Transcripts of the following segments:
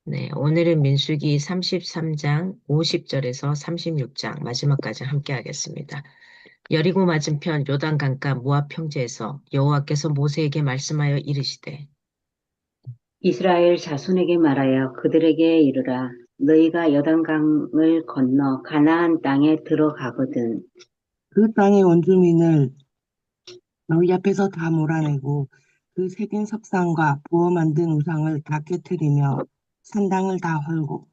네, 오늘은 민수기 33장 50절에서 36장 마지막까지 함께 하겠습니다. 여리고 맞은편 요단강가 모압 평지에서 여호와께서 모세에게 말씀하여 이르시되 이스라엘 자손에게 말하여 그들에게 이르라. 너희가 여단강을 건너 가나안 땅에 들어가거든. 그 땅의 원주민을 너희 앞에서 다 몰아내고 그 새긴 석상과 부어 만든 우상을 다 깨뜨리며 산당을 다 헐고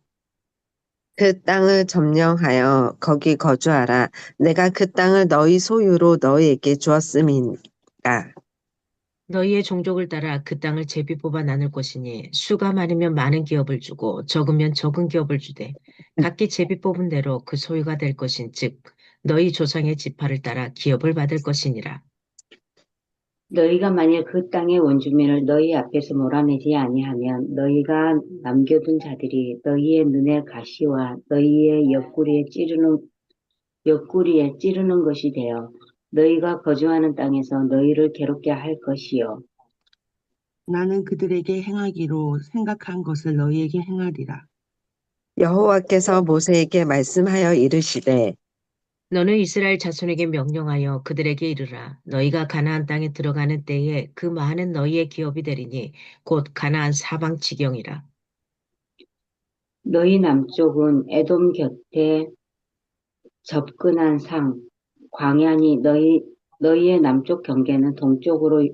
그 땅을 점령하여 거기 거주하라. 내가 그 땅을 너희 소유로 너희에게 주었음이니라. 너희의 종족을 따라 그 땅을 제비 뽑아 나눌 것이니 수가 많으면 많은 기업을 주고 적으면 적은 기업을 주되 각기 제비 뽑은 대로 그 소유가 될 것인즉 너희 조상의 지파를 따라 기업을 받을 것이니라. 너희가 만일 그 땅의 원주민을 너희 앞에서 몰아내지 아니하면 너희가 남겨둔 자들이 너희의 눈의 가시와 너희의 옆구리에 찌르는 것이 되어 너희가 거주하는 땅에서 너희를 괴롭게 할 것이요. 나는 그들에게 행하기로 생각한 것을 너희에게 행하리라. 여호와께서 모세에게 말씀하여 이르시되 너는 이스라엘 자손에게 명령하여 그들에게 이르라. 너희가 가나안 땅에 들어가는 때에 그 많은 너희의 기업이 되리니 곧 가나안 사방 지경이라. 너희 남쪽은 에돔 곁에 접근한 상, 광야니 너희의 남쪽 경계는 동쪽으로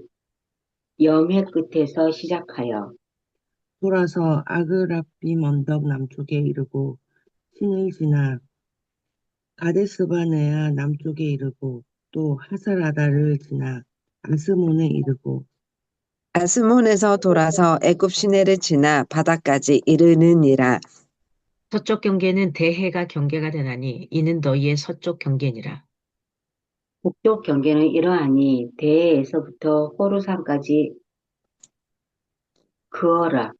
염해 끝에서 시작하여 돌아서 아그라빔 언덕 남쪽에 이르고 신을 지나 가데스바네아 남쪽에 이르고 또 하살아다를 지나 아스몬에 이르고 아스몬에서 돌아서 애굽 시내를 지나 바다까지 이르느니라. 서쪽 경계는 대해가 경계가 되나니 이는 너희의 서쪽 경계니라. 북쪽 경계는 이러하니 대에서부터 호르산까지 그어라.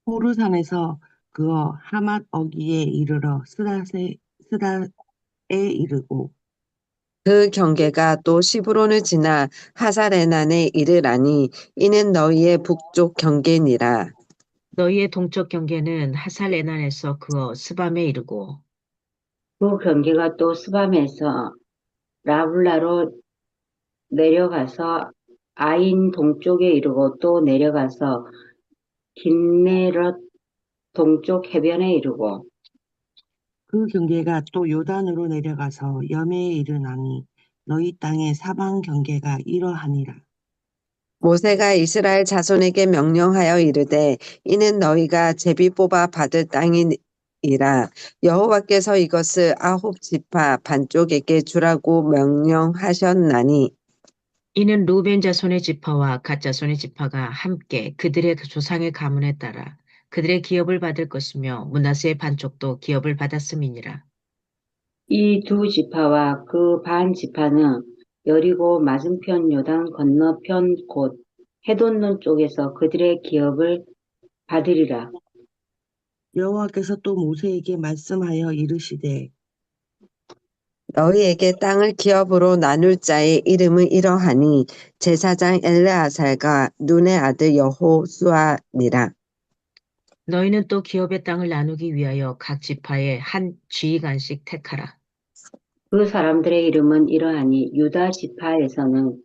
호르산에서 그어 하맛 어기에 이르러 스다에 이르고 그 경계가 또 시브론을 지나 하사레난에 이르라니 이는 너희의 북쪽 경계니라. 너희의 동쪽 경계는 하살 에난에서 그어 스밤에 이르고 그 경계가 또 스밤에서 라블라로 내려가서 아인 동쪽에 이르고 또 내려가서 긴네럿 동쪽 해변에 이르고 그 경계가 또 요단으로 내려가서 여매에 이르나니 너희 땅의 사방 경계가 이러하니라. 모세가 이스라엘 자손에게 명령하여 이르되 이는 너희가 제비 뽑아 받을 땅이니라. 여호와께서 이것을 아홉 지파 반쪽에게 주라고 명령하셨나니 이는 루벤 자손의 지파와 갓 자손의 지파가 함께 그들의 조상의 가문에 따라 그들의 기업을 받을 것이며 므낫세의 반쪽도 기업을 받았음이니라. 이 두 지파와 그 반 지파는 여리고 맞은편 요단 건너편 곧 해돋는 쪽에서 그들의 기업을 받으리라. 여호와께서 또 모세에게 말씀하여 이르시되 너희에게 땅을 기업으로 나눌 자의 이름은 이러하니 제사장 엘르아살과 눈의 아들 여호수아니라. 너희는 또 기업의 땅을 나누기 위하여 각 지파에 한 지휘관씩 택하라. 그 사람들의 이름은 이러하니 유다 지파에서는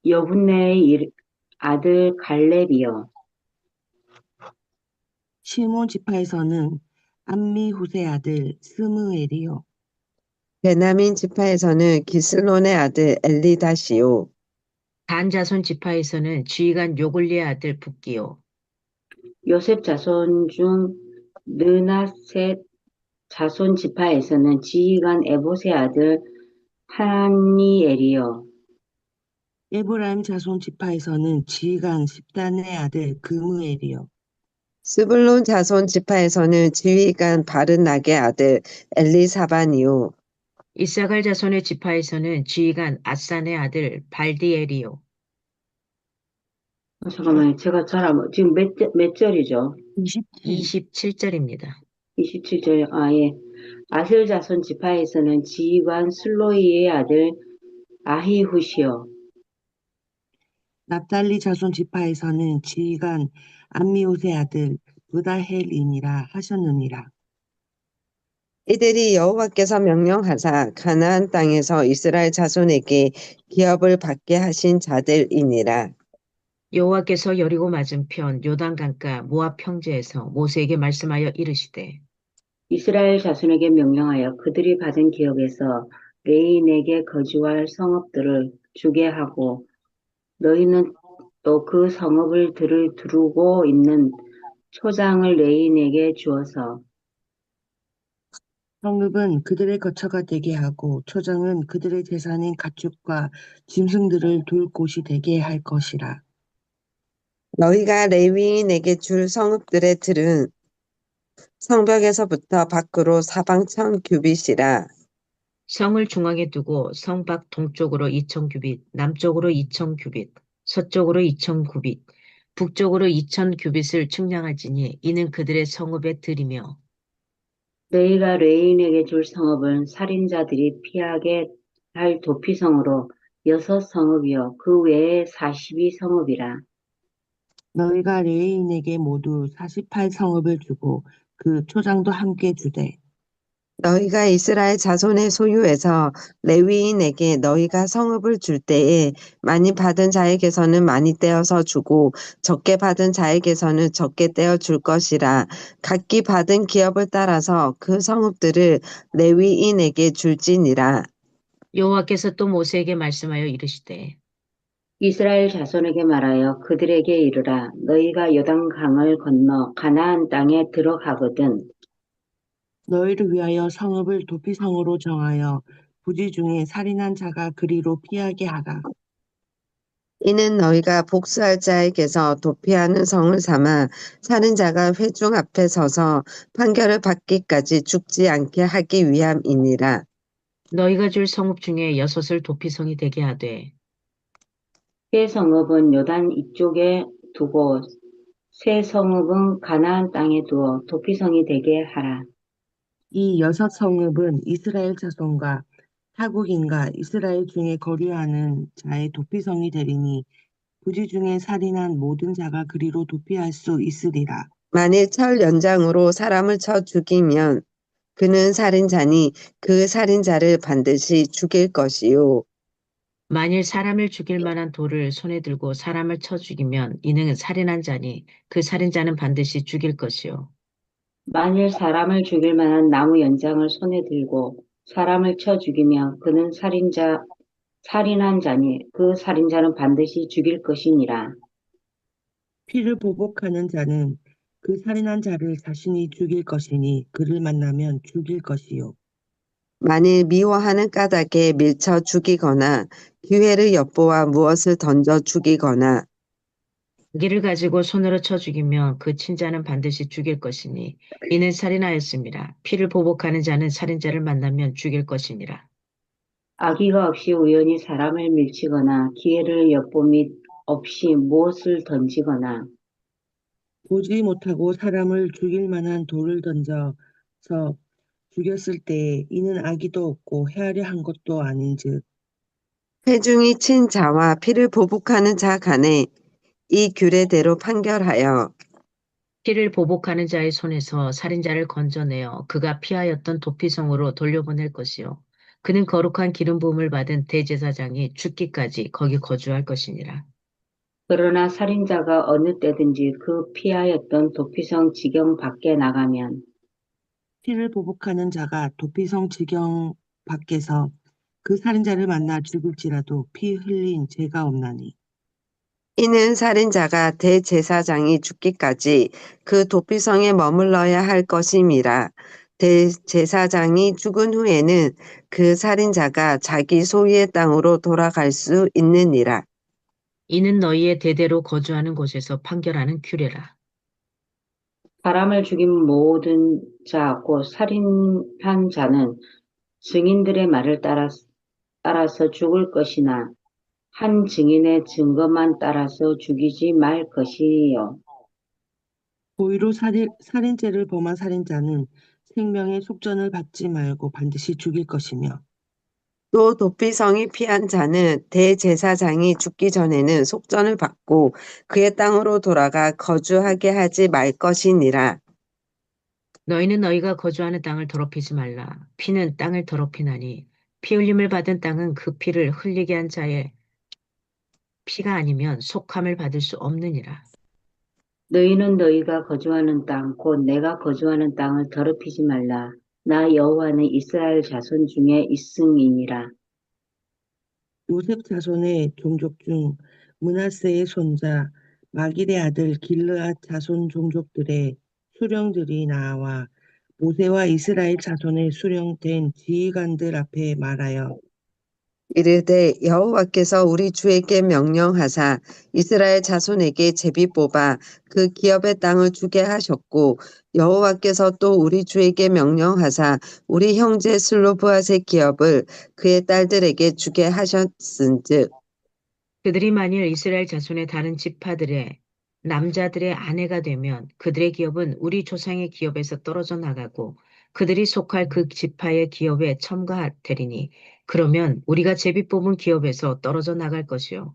여분네의 아들 갈렙이요. 시몬 지파에서는 암미후세 아들 스무엘이요 베냐민 지파에서는 기슬론의 아들 엘리다시요. 단 자손 지파에서는 지휘관 요글리의 아들 붓기요. 요셉 자손 중 느낫셋 자손 지파에서는 지휘관 에봇의 아들 하니엘이요. 에브라임 자손 지파에서는 지휘관 십단의 아들 그무엘이요 스불론 자손 지파에서는 지휘관 바르나게 아들 엘리사반이요. 이사갈 자손의 지파에서는 지휘관 아산의 아들 발디엘이요. 잠깐만요. 제가 지금 몇 절이죠? 27 27절입니다. 27절, 예. 아셀 자손 지파에서는 지휘관 슬로이의 아들 아히훗이요. 납달리 자손 지파에서는 지휘관 암미옷의 아들 브다헬이니라 하셨느니라. 이들이 여호와께서 명령하사 가나안 땅에서 이스라엘 자손에게 기업을 받게 하신 자들이니라. 여호와께서 여리고 맞은편 요단 강가 모압 평지에서 모세에게 말씀하여 이르시되 이스라엘 자손에게 명령하여 그들이 받은 기업에서 레인에게 거주할 성읍들을 주게 하고 너희는 또 그 성읍을 두르고 있는 초장을 레인에게 주어서 성읍은 그들의 거처가 되게 하고 초장은 그들의 재산인 가축과 짐승들을 둘 곳이 되게 할 것이라. 너희가 레위인에게 줄 성읍들의 들은 성벽에서부터 밖으로 사방 1000규빗이라. 성을 중앙에 두고 성 밖 동쪽으로 2000규빗, 남쪽으로 2000규빗, 서쪽으로 2000규빗, 북쪽으로 2000규빗을 측량할지니 이는 그들의 성읍의 들이며 너희가 레인에게 줄 성읍은 살인자들이 피하게 할 도피성으로 6성읍이요 그 외에 42성읍이라. 너희가 레위인에게 모두 48성읍을 주고 그 초장도 함께 주되 너희가 이스라엘 자손의 소유에서 레위인에게 너희가 성읍을 줄 때에 많이 받은 자에게서는 많이 떼어서 주고 적게 받은 자에게서는 적게 떼어 줄 것이라. 각기 받은 기업을 따라서 그 성읍들을 레위인에게 줄지니라. 여호와께서 또 모세에게 말씀하여 이르시되 이스라엘 자손에게 말하여 그들에게 이르라. 너희가 요단강을 건너 가나안 땅에 들어가거든 너희를 위하여 성읍을 도피성으로 정하여 부지 중에 살인한 자가 그리로 피하게 하라. 이는 너희가 복수할 자에게서 도피하는 성을 삼아 살인자가 회중 앞에 서서 판결을 받기까지 죽지 않게 하기 위함이니라. 너희가 줄 성읍 중에 6을 도피성이 되게 하되 세 성읍은 요단 이쪽에 두고 세 성읍은 가나안 땅에 두어 도피성이 되게 하라. 이 6성읍은 이스라엘 자손과 타국인과 이스라엘 중에 거류하는 자의 도피성이 되리니 부지 중에 살인한 모든 자가 그리로 도피할 수 있으리라. 만일 철 연장으로 사람을 쳐 죽이면 그는 살인자니 그 살인자를 반드시 죽일 것이요. 만일 사람을 죽일 만한 돌을 손에 들고 사람을 쳐 죽이면 이는 살인한 자니 그 살인자는 반드시 죽일 것이요. 만일 사람을 죽일 만한 나무 연장을 손에 들고 사람을 쳐 죽이면 그는 살인한 자니 그 살인자는 반드시 죽일 것이니라. 피를 보복하는 자는 그 살인한 자를 자신이 죽일 것이니 그를 만나면 죽일 것이요. 만일 미워하는 까닭에 밀쳐 죽이거나 기회를 엿보아 무엇을 던져 죽이거나 무기를 가지고 손으로 쳐 죽이면 그 친자는 반드시 죽일 것이니 이는 살인하였습니다. 피를 보복하는 자는 살인자를 만나면 죽일 것이니라. 악의가 없이 우연히 사람을 밀치거나 기회를 엿봄이 없이 무엇을 던지거나 보지 못하고 사람을 죽일 만한 돌을 던져서 죽였을 때에 이는 악의도 없고 헤아려 한 것도 아닌즉 회중이 친 자와 피를 보복하는 자 간에 이 규례대로 판결하여 피를 보복하는 자의 손에서 살인자를 건져내어 그가 피하였던 도피성으로 돌려보낼 것이요. 그는 거룩한 기름 부음을 받은 대제사장이 죽기까지 거기 거주할 것이니라. 그러나 살인자가 어느 때든지 그 피하였던 도피성 지경 밖에 나가면 피를 보복하는 자가 도피성 지경 밖에서 그 살인자를 만나 죽을지라도 피 흘린 죄가 없나니 이는 살인자가 대제사장이 죽기까지 그 도피성에 머물러야 할 것임이라. 대제사장이 죽은 후에는 그 살인자가 자기 소유의 땅으로 돌아갈 수 있느니라. 이는 너희의 대대로 거주하는 곳에서 판결하는 규례라. 사람을 죽인 모든 자, 곧 살인한 자는 증인들의 말을 따라서 죽을 것이나 한 증인의 증거만 따라서 죽이지 말 것이요. 고의로 살인죄를 범한 살인자는 생명의 속전을 받지 말고 반드시 죽일 것이며 또 도피성이 피한 자는 대제사장이 죽기 전에는 속전을 받고 그의 땅으로 돌아가 거주하게 하지 말 것이니라. 너희는 너희가 거주하는 땅을 더럽히지 말라. 피는 땅을 더럽히나니 피 흘림을 받은 땅은 그 피를 흘리게 한 자의 피가 아니면 속함을 받을 수 없느니라. 너희는 너희가 거주하는 땅, 곧 내가 거주하는 땅을 더럽히지 말라. 나 여호와는 이스라엘 자손 중에 있음이니라. 요셉 자손의 종족 중 므낫세의 손자 마길의 아들 길르앗 자손 종족들의 수령들이 나와 모세와 이스라엘 자손의 수령된 지휘관들 앞에 말하여 이르되 여호와께서 우리 주에게 명령하사 이스라엘 자손에게 제비 뽑아 그 기업의 땅을 주게 하셨고 여호와께서 또 우리 주에게 명령하사 우리 형제 슬로브앗의 기업을 그의 딸들에게 주게 하셨은즉 그들이 만일 이스라엘 자손의 다른 지파들의 남자들의 아내가 되면 그들의 기업은 우리 조상의 기업에서 떨어져 나가고 그들이 속할 그 지파의 기업에 첨가되리니 그러면 우리가 제비 뽑은 기업에서 떨어져 나갈 것이요.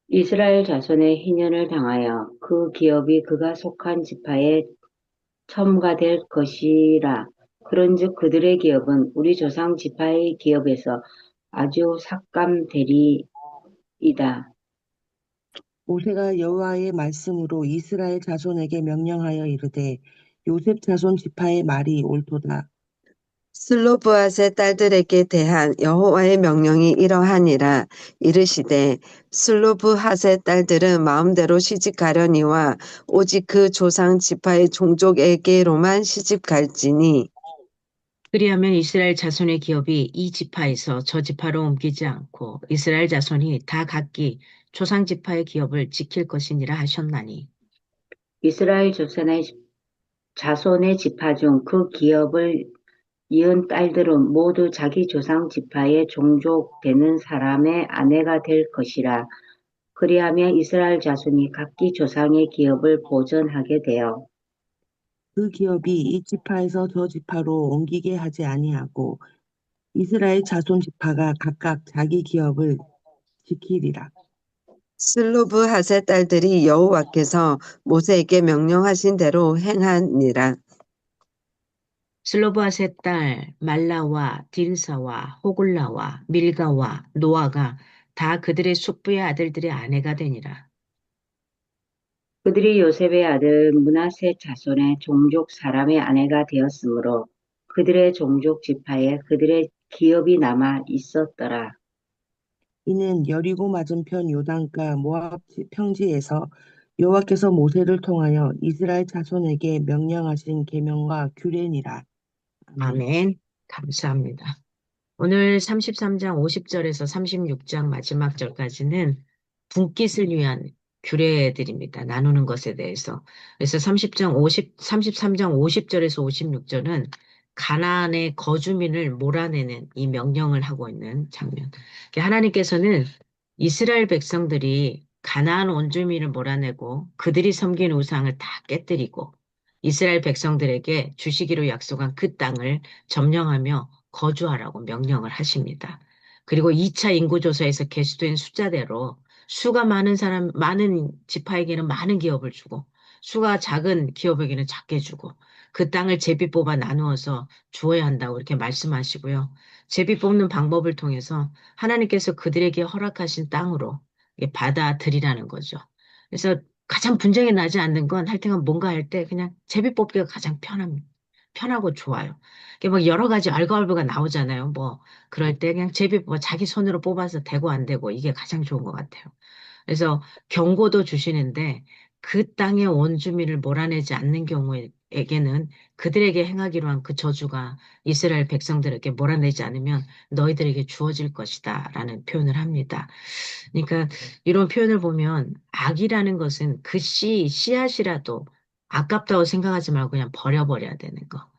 이스라엘 자손의 희년을 당하여 그 기업이 그가 속한 지파에 첨가될 것이라. 그런즉 그들의 기업은 우리 조상 지파의 기업에서 아주 삭감되리이다. 모세가 여호와의 말씀으로 이스라엘 자손에게 명령하여 이르되 요셉 자손 지파의 말이 옳도다. 슬로브앗의 딸들에게 대한 여호와의 명령이 이러하니라. 이르시되 슬로브앗의 딸들은 마음대로 시집가려니와 오직 그 조상 지파의 종족에게로만 시집갈지니 그리하면 이스라엘 자손의 기업이 이 지파에서 저 지파로 옮기지 않고 이스라엘 자손이 다 각기 조상 지파의 기업을 지킬 것이니라 하셨나니 이스라엘 자손의 지파 중 그 기업을 이은 딸들은 모두 자기 조상 지파의 종족 되는 사람의 아내가 될 것이라. 그리하면 이스라엘 자손이 각기 조상의 기업을 보전하게 되어 그 기업이 이 지파에서 저 지파로 옮기게 하지 아니하고 이스라엘 자손 지파가 각각 자기 기업을 지키리라. 슬로브앗의 딸들이 여호와께서 모세에게 명령하신 대로 행하니라. 슬로브앗의 딸 말라와 딜사와 호글라와 밀가와 노아가 다 그들의 숙부의 아들들의 아내가 되니라. 그들이 요셉의 아들 므낫세 자손의 종족 사람의 아내가 되었으므로 그들의 종족 지파에 그들의 기업이 남아 있었더라. 이는 여리고 맞은편 요단가 모압 평지에서 여호와께서 모세를 통하여 이스라엘 자손에게 명령하신 계명과 규례니라. 아멘. 아멘. 감사합니다. 오늘 33장 50절에서 36장 마지막 절까지는 분깃을 위한 규례들입니다. 나누는 것에 대해서. 그래서 33장 50절에서 56절은 가나안의 거주민을 몰아내는 이 명령을 하고 있는 장면. 하나님께서는 이스라엘 백성들이 가나안 원주민을 몰아내고 그들이 섬긴 우상을 다 깨뜨리고 이스라엘 백성들에게 주시기로 약속한 그 땅을 점령하며 거주하라고 명령을 하십니다. 그리고 2차 인구조사에서 개수된 숫자대로 수가 많은 사람, 많은 지파에게는 많은 기업을 주고 수가 작은 기업에게는 작게 주고 그 땅을 제비 뽑아 나누어서 주어야 한다고 이렇게 말씀하시고요. 제비 뽑는 방법을 통해서 하나님께서 그들에게 허락하신 땅으로 받아들이라는 거죠. 그래서 가장 분쟁이 나지 않는 건 할 때가 뭔가 할 때 그냥 제비 뽑기가 가장 편합니다. 편하고 좋아요. 이게 뭐 여러 가지 알과알부가 나오잖아요. 뭐 그럴 때 그냥 제비 뽑아 자기 손으로 뽑아서 되고 안 되고 이게 가장 좋은 것 같아요. 그래서 경고도 주시는데 그 땅의 원주민을 몰아내지 않는 경우에게는 그들에게 행하기로 한 그 저주가 이스라엘 백성들에게 몰아내지 않으면 너희들에게 주어질 것이다 라는 표현을 합니다. 그러니까 이런 표현을 보면 악이라는 것은 그 씨앗이라도 아깝다고 생각하지 말고 그냥 버려버려야 되는 거.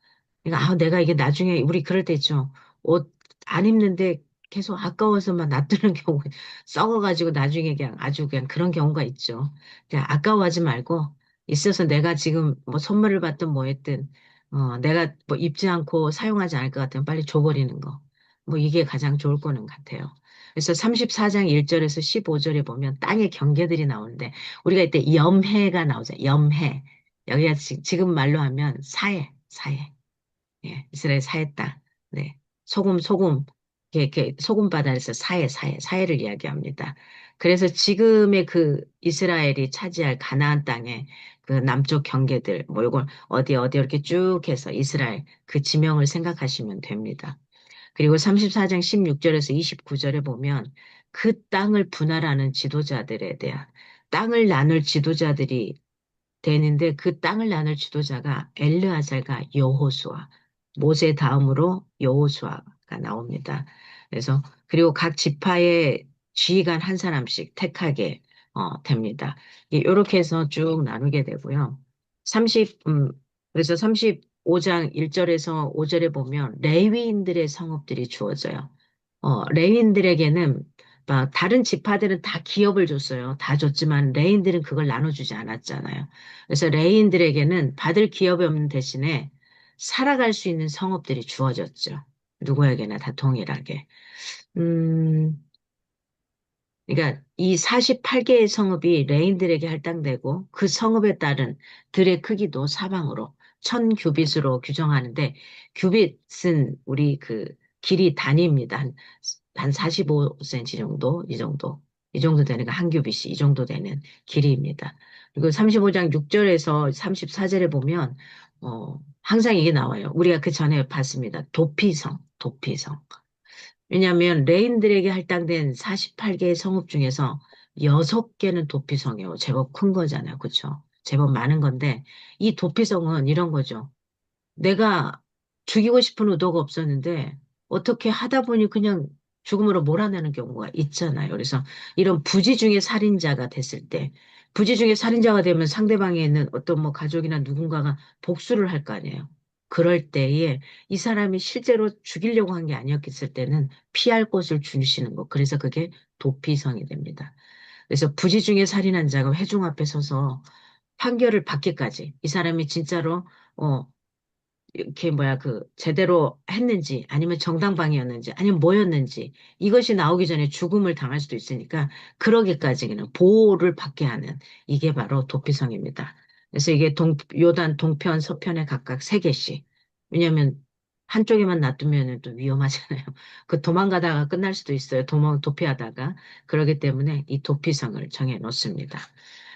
그러니까 내가 이게 나중에 우리 그럴 때 있죠. 옷 안 입는데 계속 아까워서만 놔두는 경우 썩어가지고 나중에 그냥 아주 그냥 그런 경우가 있죠. 그냥 아까워하지 말고 있어서 내가 지금 뭐 선물을 받든 뭐 했든 내가 뭐 입지 않고 사용하지 않을 것 같으면 빨리 줘버리는 거. 뭐 이게 가장 좋을 거는 같아요. 그래서 34장 1절에서 15절에 보면 땅의 경계들이 나오는데 우리가 이때 염해가 나오죠. 염해. 여기가 지금 말로 하면 사해, 사해. 예, 이스라엘 사해 땅. 네. 소금, 이렇게 소금 바다에서 사해를 이야기합니다. 그래서 지금의 그 이스라엘이 차지할 가나안 땅의 그 남쪽 경계들, 뭐 이걸 어디 이렇게 쭉 해서 이스라엘 그 지명을 생각하시면 됩니다. 그리고 34장 16절에서 29절에 보면 그 땅을 분할하는 지도자들에 대한 땅을 나눌 지도자들이 되는데 그 땅을 나눌 지도자가 엘르아살과 여호수아, 모세 다음으로 여호수아가 나옵니다. 그래서 그리고 각 지파의 지휘관 한 사람씩 택하게 됩니다. 이렇게 해서 쭉 나누게 되고요. 30 그래서 35장 1절에서 5절에 보면 레위인들의 성읍들이 주어져요. 레위인들에게는 다른 지파들은 다 기업을 줬어요. 다 줬지만 레인들은 그걸 나눠주지 않았잖아요. 그래서 레인들에게는 받을 기업이 없는 대신에 살아갈 수 있는 성읍들이 주어졌죠. 누구에게나 다 동일하게. 음, 그러니까 이 48개의 성읍이 레인들에게 할당되고 그 성읍에 따른 들의 크기도 사방으로 1000규빗으로 규정하는데 규빗은 우리 그 길이 단위입니다. 한 45cm 정도, 이 정도 되는 거 한 규빗이 이 정도 되는 길이입니다. 그리고 35장 6절에서 34절에 보면 항상 이게 나와요. 우리가 그 전에 봤습니다. 도피성. 왜냐하면 레인들에게 할당된 48개의 성읍 중에서 6개는 도피성이에요. 제법 큰 거잖아요. 그렇죠? 제법 많은 건데 이 도피성은 이런 거죠. 내가 죽이고 싶은 의도가 없었는데 어떻게 하다 보니 그냥 죽음으로 몰아내는 경우가 있잖아요. 그래서 이런 부지 중에 살인자가 됐을 때 부지 중에 살인자가 되면 상대방에 있는 어떤 뭐 가족이나 누군가가 복수를 할 거 아니에요. 그럴 때에 이 사람이 실제로 죽이려고 한 게 아니었을 때는 피할 곳을 주시는 거. 그래서 그게 도피성이 됩니다. 그래서 부지 중에 살인한 자가 회중 앞에 서서 판결을 받기까지 이 사람이 진짜로 어, 이렇게 제대로 했는지 아니면 정당방위였는지 아니면 뭐였는지 이것이 나오기 전에 죽음을 당할 수도 있으니까 그러기까지는 보호를 받게 하는 이게 바로 도피성입니다. 그래서 이게 요단 동편 서편에 각각 3개씩. 왜냐하면 한쪽에만 놔두면 또 위험하잖아요. 그 도망가다가 끝날 수도 있어요. 도피하다가. 그러기 때문에 이 도피성을 정해 놓습니다.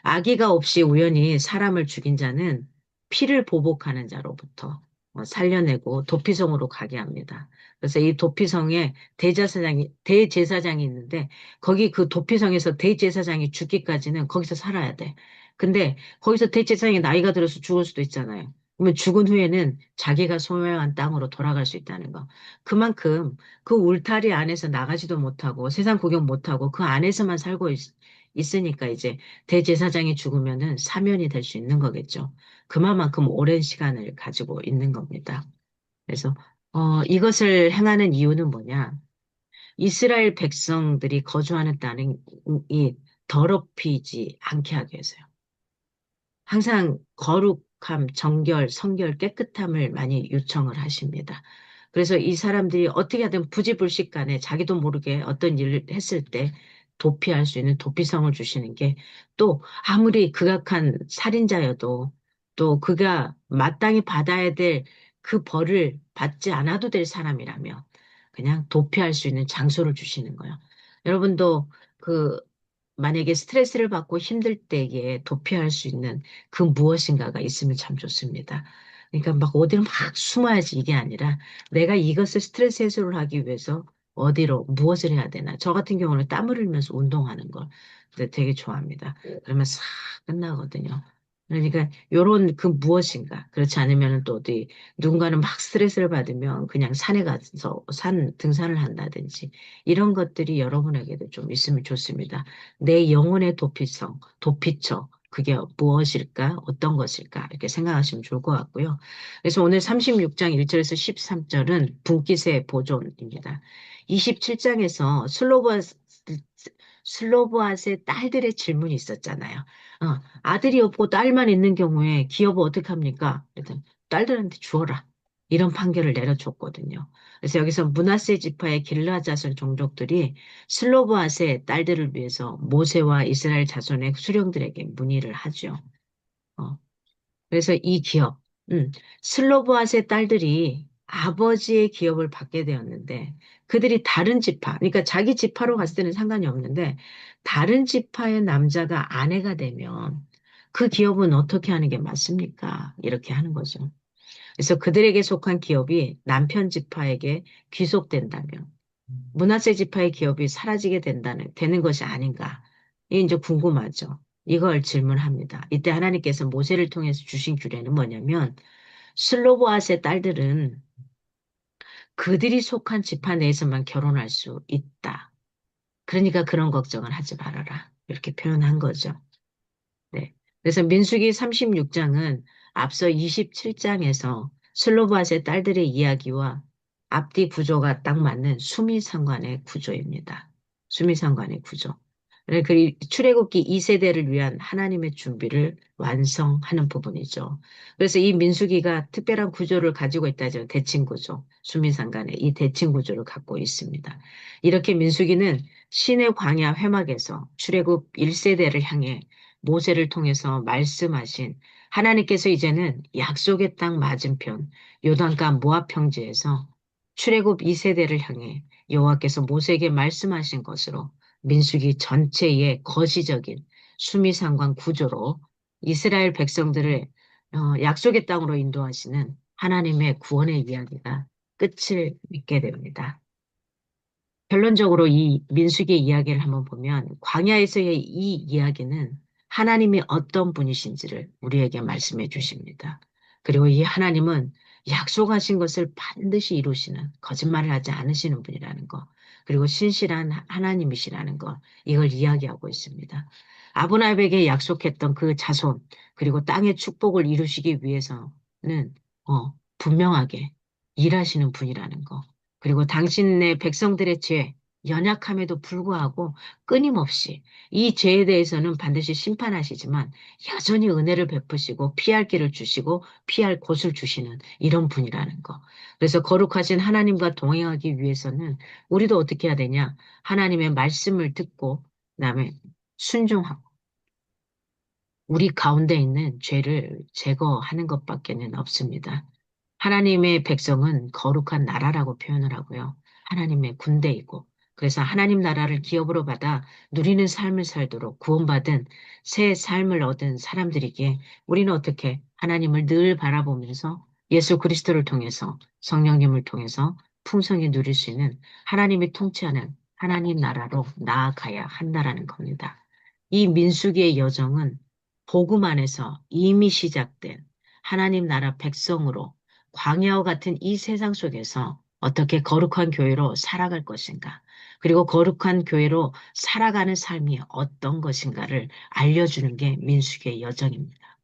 악의가 없이 우연히 사람을 죽인 자는 피를 보복하는 자로부터 살려내고 도피성으로 가게 합니다. 그래서 이 도피성에 대제사장이 있는데 거기 그 도피성에서 대제사장이 죽기까지는 거기서 살아야 돼. 근데 거기서 대제사장이 나이가 들어서 죽을 수도 있잖아요. 그러면 죽은 후에는 자기가 소유한 땅으로 돌아갈 수 있다는 거. 그만큼 그 울타리 안에서 나가지도 못하고 세상 구경 못하고 그 안에서만 살고 있으니까 이제 대제사장이 죽으면은 사면이 될 수 있는 거겠죠. 그만큼 오랜 시간을 가지고 있는 겁니다. 그래서 이것을 행하는 이유는 뭐냐? 이스라엘 백성들이 거주하는 땅이 더럽히지 않게 하기 위해서요. 항상 거룩함, 정결, 성결, 깨끗함을 많이 요청을 하십니다. 그래서 이 사람들이 어떻게 하든 부지불식 간에 자기도 모르게 어떤 일을 했을 때 도피할 수 있는 도피성을 주시는 게 또 아무리 극악한 살인자여도 또 그가 마땅히 받아야 될 그 벌을 받지 않아도 될 사람이라면 그냥 도피할 수 있는 장소를 주시는 거예요. 여러분도 그 만약에 스트레스를 받고 힘들 때에 도피할 수 있는 그 무엇인가가 있으면 참 좋습니다. 그러니까 막 어디로 막 숨어야지 이게 아니라 내가 이것을 스트레스 해소를 하기 위해서 어디로 무엇을 해야 되나. 저 같은 경우는 땀을 흘리면서 운동하는 걸 되게 좋아합니다. 그러면 싹 끝나거든요. 그러니까 요런 그 무엇인가. 그렇지 않으면 또 어디 누군가는 막 스트레스를 받으면 그냥 산에 가서 등산을 한다든지 이런 것들이 여러분에게도 좀 있으면 좋습니다. 내 영혼의 도피처, 그게 무엇일까, 어떤 것일까, 이렇게 생각하시면 좋을 것 같고요. 그래서 오늘 36장 1절에서 13절은 분깃의 보존입니다. 27장에서 슬로보아스의 딸들의 질문이 있었잖아요. 아들이 없고 딸만 있는 경우에 기업은 어떻게 합니까? 그랬더니 딸들한테 주어라. 이런 판결을 내려줬거든요. 그래서 여기서 므낫세 지파의 길르앗 자손 종족들이 슬로보아스의 딸들을 위해서 모세와 이스라엘 자손의 수령들에게 문의를 하죠. 어, 그래서 이 기업, 슬로보아스의 딸들이 아버지의 기업을 받게 되었는데 그들이 다른 지파, 그러니까 자기 지파로 갔을 때는 상관이 없는데 다른 지파의 남자가 아내가 되면 그 기업은 어떻게 하는 게 맞습니까? 이렇게 하는 거죠. 그래서 그들에게 속한 기업이 남편 지파에게 귀속된다면 문화재 지파의 기업이 사라지게 되는 것이 아닌가. 이게 이제 궁금하죠. 이걸 질문합니다. 이때 하나님께서 모세를 통해서 주신 규례는 뭐냐면 슬로보아스의 딸들은 그들이 속한 지파 내에서만 결혼할 수 있다. 그러니까 그런 걱정을 하지 말아라. 이렇게 표현한 거죠. 네. 그래서 민수기 36장은 앞서 27장에서 슬로바스의 딸들의 이야기와 앞뒤 구조가 딱 맞는 수미상관의 구조입니다. 수미상관의 구조. 그 출애굽기 2세대를 위한 하나님의 준비를 완성하는 부분이죠. 그래서 이 민수기가 특별한 구조를 가지고 있다죠. 대칭 구조. 수미상관의 이 대칭 구조를 갖고 있습니다. 이렇게 민수기는 신의 광야 회막에서 출애굽 1세대를 향해 모세를 통해서 말씀하신 하나님께서 이제는 약속의 땅 맞은편 요단강 모압 평지에서 출애굽 2세대를 향해 여호와께서 모세에게 말씀하신 것으로 민수기 전체의 거시적인 수미상관 구조로 이스라엘 백성들을 약속의 땅으로 인도하시는 하나님의 구원의 이야기가 끝을 맺게 됩니다. 결론적으로 이 민수기의 이야기를 한번 보면 광야에서의 이 이야기는 하나님이 어떤 분이신지를 우리에게 말씀해 주십니다. 그리고 이 하나님은 약속하신 것을 반드시 이루시는 거짓말을 하지 않으시는 분이라는 거, 그리고 신실한 하나님이시라는 거, 이걸 이야기하고 있습니다. 아브라함에게 약속했던 그 자손, 그리고 땅의 축복을 이루시기 위해서는 분명하게 일하시는 분이라는 거, 그리고 당신의 백성들의 죄, 연약함에도 불구하고 끊임없이 이 죄에 대해서는 반드시 심판하시지만 여전히 은혜를 베푸시고 피할 길을 주시고 피할 곳을 주시는 이런 분이라는 거. 그래서 거룩하신 하나님과 동행하기 위해서는 우리도 어떻게 해야 되냐? 하나님의 말씀을 듣고 그다음에 순종하고 우리 가운데 있는 죄를 제거하는 것밖에는 없습니다. 하나님의 백성은 거룩한 나라라고 표현을 하고요. 하나님의 군대이고, 그래서 하나님 나라를 기업으로 받아 누리는 삶을 살도록 구원받은 새 삶을 얻은 사람들이기에 우리는 어떻게 하나님을 늘 바라보면서 예수 그리스도를 통해서 성령님을 통해서 풍성히 누릴 수 있는 하나님이 통치하는 하나님 나라로 나아가야 한다라는 겁니다. 이 민수기의 여정은 복음 안에서 이미 시작된 하나님 나라 백성으로 광야와 같은 이 세상 속에서 어떻게 거룩한 교회로 살아갈 것인가, 그리고 거룩한 교회로 살아가는 삶이 어떤 것인가를 알려주는 게 민수기의 여정입니다.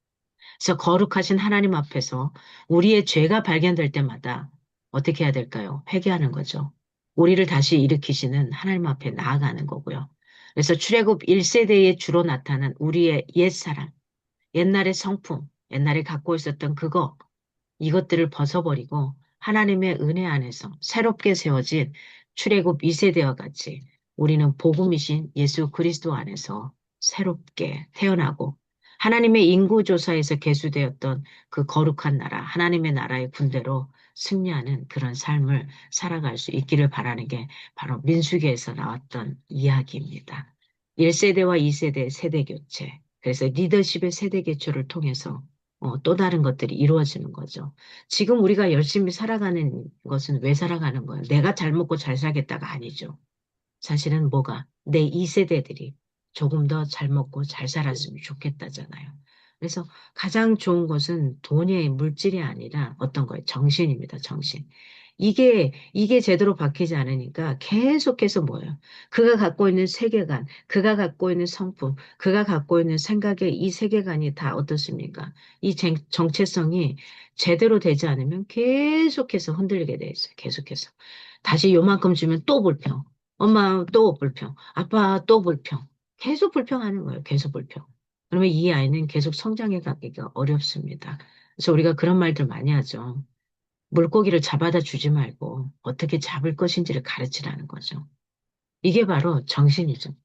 그래서 거룩하신 하나님 앞에서 우리의 죄가 발견될 때마다 어떻게 해야 될까요? 회개하는 거죠. 우리를 다시 일으키시는 하나님 앞에 나아가는 거고요. 그래서 출애굽 1세대에 주로 나타난 우리의 옛사람, 옛날의 성품, 옛날에 갖고 있었던 그거, 이것들을 벗어버리고 하나님의 은혜 안에서 새롭게 세워진 출애굽 2세대와 같이 우리는 복음이신 예수 그리스도 안에서 새롭게 태어나고 하나님의 인구조사에서 계수되었던 그 거룩한 나라, 하나님의 나라의 군대로 승리하는 그런 삶을 살아갈 수 있기를 바라는 게 바로 민수기에서 나왔던 이야기입니다. 1세대와 2세대 세대 교체, 그래서 리더십의 세대 개초를 통해서 또 다른 것들이 이루어지는 거죠. 지금 우리가 열심히 살아가는 것은 왜 살아가는 거예요? 내가 잘 먹고 잘 살겠다가 아니죠. 사실은 뭐가 내 2세대들이 조금 더 잘 먹고 잘 살았으면 좋겠다잖아요. 그래서 가장 좋은 것은 돈이 물질이 아니라 어떤 거예요? 정신입니다, 정신. 이게 제대로 박히지 않으니까 계속해서 뭐예요? 그가 갖고 있는 세계관, 그가 갖고 있는 성품, 그가 갖고 있는 생각의 이 세계관이 다 어떻습니까? 이 정체성이 제대로 되지 않으면 계속해서 흔들리게 돼 있어요. 계속해서. 다시 요만큼 주면 또 불평. 엄마 또 불평. 아빠 또 불평. 계속 불평하는 거예요. 계속 불평. 그러면 이 아이는 계속 성장해 가기가 어렵습니다. 그래서 우리가 그런 말들 많이 하죠. 물고기를 잡아다 주지 말고 어떻게 잡을 것인지를 가르치라는 거죠. 이게 바로 정신이죠.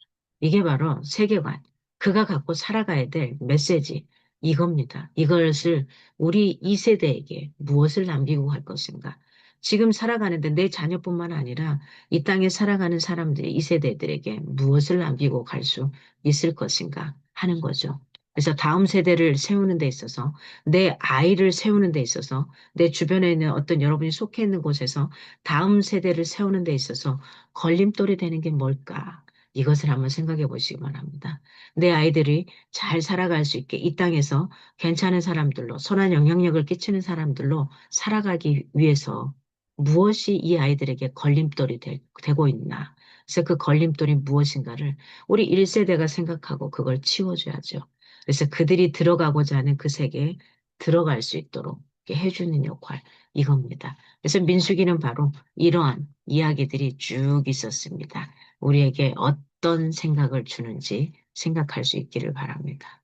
이게 바로 세계관. 그가 갖고 살아가야 될 메시지. 이겁니다. 이것을 우리 2세대에게 무엇을 남기고 갈 것인가. 지금 살아가는데 내 자녀뿐만 아니라 이 땅에 살아가는 사람들이 2세대들에게 무엇을 남기고 갈 수 있을 것인가 하는 거죠. 그래서 다음 세대를 세우는 데 있어서 내 아이를 세우는 데 있어서 내 주변에 있는 어떤 여러분이 속해 있는 곳에서 다음 세대를 세우는 데 있어서 걸림돌이 되는 게 뭘까? 이것을 한번 생각해 보시기 바랍니다. 내 아이들이 잘 살아갈 수 있게 이 땅에서 괜찮은 사람들로, 선한 영향력을 끼치는 사람들로 살아가기 위해서 무엇이 이 아이들에게 걸림돌이 되고 있나? 그래서 그 걸림돌이 무엇인가를 우리 1세대가 생각하고 그걸 치워줘야죠. 그래서 그들이 들어가고자 하는 그 세계에 들어갈 수 있도록 이렇게 해주는 역할, 이겁니다. 그래서 민수기는 바로 이러한 이야기들이 쭉 있었습니다. 우리에게 어떤 생각을 주는지 생각할 수 있기를 바랍니다.